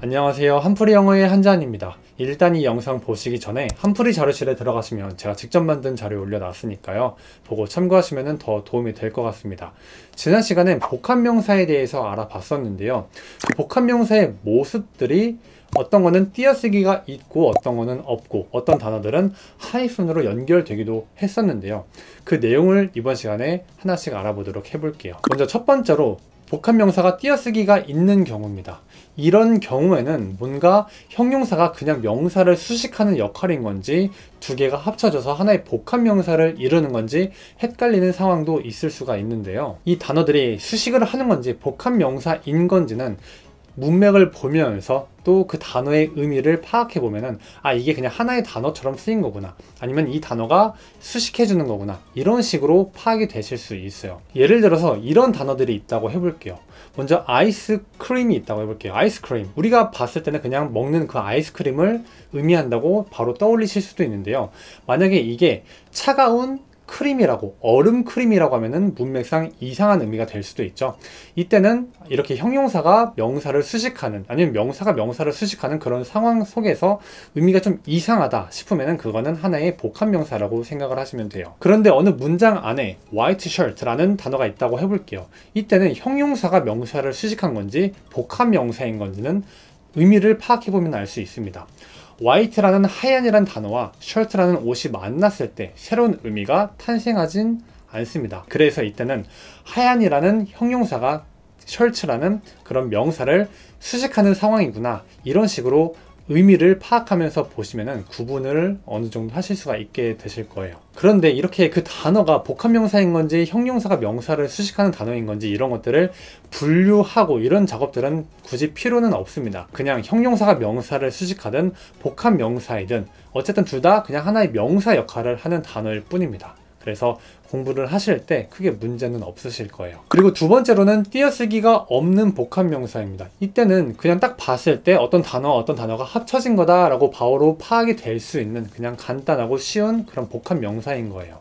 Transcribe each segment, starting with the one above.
안녕하세요. 한풀이 영어의 한자한입니다. 일단 이 영상 보시기 전에 한풀이 자료실에 들어가시면 제가 직접 만든 자료 올려놨으니까요. 보고 참고하시면 더 도움이 될 것 같습니다. 지난 시간엔 복합명사에 대해서 알아봤었는데요. 그 복합명사의 모습들이 어떤 거는 띄어쓰기가 있고 어떤 거는 없고 어떤 단어들은 하이픈으로 연결되기도 했었는데요. 그 내용을 이번 시간에 하나씩 알아보도록 해볼게요. 먼저 첫 번째로 복합명사가 띄어쓰기가 있는 경우입니다. 이런 경우에는 뭔가 형용사가 그냥 명사를 수식하는 역할인 건지 두 개가 합쳐져서 하나의 복합명사를 이루는 건지 헷갈리는 상황도 있을 수가 있는데요. 이 단어들이 수식을 하는 건지 복합명사인 건지는 문맥을 보면서 또 그 단어의 의미를 파악해 보면은 이게 그냥 하나의 단어처럼 쓰인 거구나, 아니면 이 단어가 수식해 주는 거구나, 이런 식으로 파악이 되실 수 있어요. 예를 들어서 이런 단어들이 있다고 해볼게요. 먼저 아이스크림이 있다고 해볼게요. 아이스크림, 우리가 봤을 때는 그냥 먹는 그 아이스크림을 의미한다고 바로 떠올리실 수도 있는데요. 만약에 이게 차가운 크림이라고, 얼음 크림이라고 하면은 문맥상 이상한 의미가 될 수도 있죠. 이때는 이렇게 형용사가 명사를 수식하는, 아니면 명사가 명사를 수식하는 그런 상황 속에서 의미가 좀 이상하다 싶으면은 그거는 하나의 복합명사라고 생각을 하시면 돼요. 그런데 어느 문장 안에 white shirt라는 단어가 있다고 해볼게요. 이때는 형용사가 명사를 수식한 건지 복합명사인 건지는 의미를 파악해보면 알 수 있습니다. white라는 하얀이라는 단어와 shirt라는 옷이 만났을 때 새로운 의미가 탄생하진 않습니다. 그래서 이때는 하얀이라는 형용사가 shirt라는 그런 명사를 수식하는 상황이구나, 이런 식으로 의미를 파악하면서 보시면은 구분을 어느 정도 하실 수가 있게 되실 거예요. 그런데 이렇게 그 단어가 복합명사인 건지 형용사가 명사를 수식하는 단어인 건지 이런 것들을 분류하고 이런 작업들은 굳이 필요는 없습니다. 그냥 형용사가 명사를 수식하든 복합명사이든 어쨌든 둘 다 그냥 하나의 명사 역할을 하는 단어일 뿐입니다. 그래서 공부를 하실 때 크게 문제는 없으실 거예요. 그리고 두 번째로는 띄어쓰기가 없는 복합명사입니다. 이때는 그냥 딱 봤을 때 어떤 단어가 합쳐진 거다 라고 바로 파악이 될 수 있는 그냥 간단하고 쉬운 그런 복합명사인 거예요.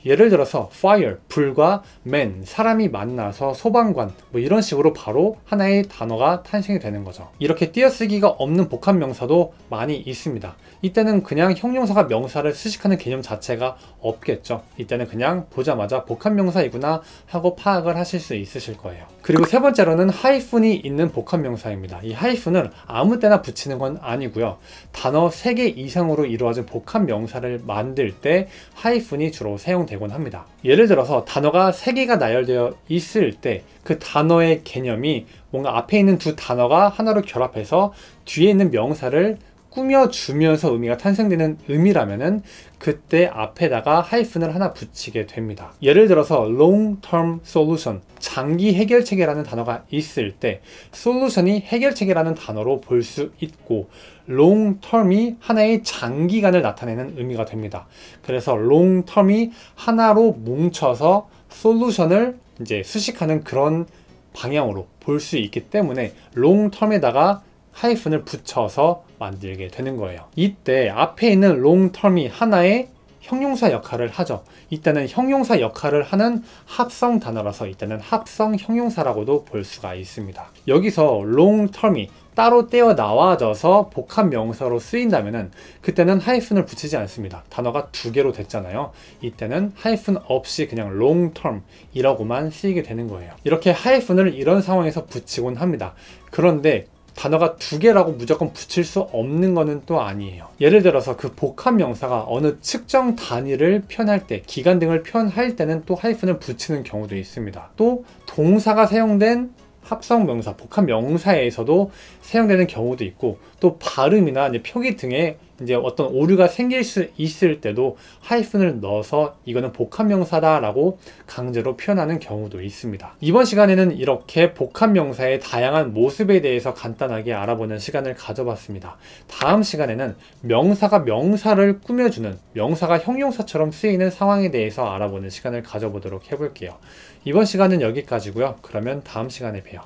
예를 들어서 fire, 불과 man, 사람이 만나서 소방관, 뭐 이런 식으로 바로 하나의 단어가 탄생이 되는 거죠. 이렇게 띄어쓰기가 없는 복합명사도 많이 있습니다. 이때는 그냥 형용사가 명사를 수식하는 개념 자체가 없겠죠. 이때는 그냥 보자마자 복합명사이구나 하고 파악을 하실 수 있으실 거예요. 그리고 세 번째로는 하이픈이 있는 복합명사입니다. 이 하이픈을 아무 때나 붙이는 건 아니고요. 단어 3개 이상으로 이루어진 복합명사를 만들 때 하이픈이 주로 사용되곤 합니다. 예를 들어서 단어가 3개가 나열되어 있을 때 그 단어의 개념이 뭔가 앞에 있는 두 단어가 하나로 결합해서 뒤에 있는 명사를 꾸며주면서 의미가 탄생되는 의미라면은 그때 앞에다가 하이픈을 하나 붙이게 됩니다. 예를 들어서 long term solution, 장기 해결책이라는 단어가 있을 때 solution이 해결책이라는 단어로 볼 수 있고 long term이 하나의 장기간을 나타내는 의미가 됩니다. 그래서 long term이 하나로 뭉쳐서 solution을 이제 수식하는 그런 방향으로 볼 수 있기 때문에 long term에다가 하이픈을 붙여서 만들게 되는 거예요. 이때 앞에 있는 long term이 하나의 형용사 역할을 하죠. 이때는 형용사 역할을 하는 합성 단어라서 이때는 합성 형용사라고도 볼 수가 있습니다. 여기서 long term이 따로 떼어 나와져서 복합명사로 쓰인다면은 그때는 하이픈을 붙이지 않습니다. 단어가 2개로 됐잖아요. 이때는 하이픈 없이 그냥 long term 이라고만 쓰이게 되는 거예요. 이렇게 하이픈을 이런 상황에서 붙이곤 합니다. 그런데 단어가 2개라고 무조건 붙일 수 없는 거는 또 아니에요. 예를 들어서 그 복합명사가 어느 측정 단위를 표현할 때, 기간 등을 표현할 때는 또 하이픈을 붙이는 경우도 있습니다. 또 동사가 사용된 합성명사, 복합명사에서도 사용되는 경우도 있고, 또 발음이나 이제 표기 등에 이제 어떤 오류가 생길 수 있을 때도 하이픈을 넣어서 이거는 복합명사다 라고 강제로 표현하는 경우도 있습니다. 이번 시간에는 이렇게 복합명사의 다양한 모습에 대해서 간단하게 알아보는 시간을 가져봤습니다. 다음 시간에는 명사가 명사를 꾸며주는, 명사가 형용사처럼 쓰이는 상황에 대해서 알아보는 시간을 가져보도록 해볼게요. 이번 시간은 여기까지고요. 그러면 다음 시간에 봬요.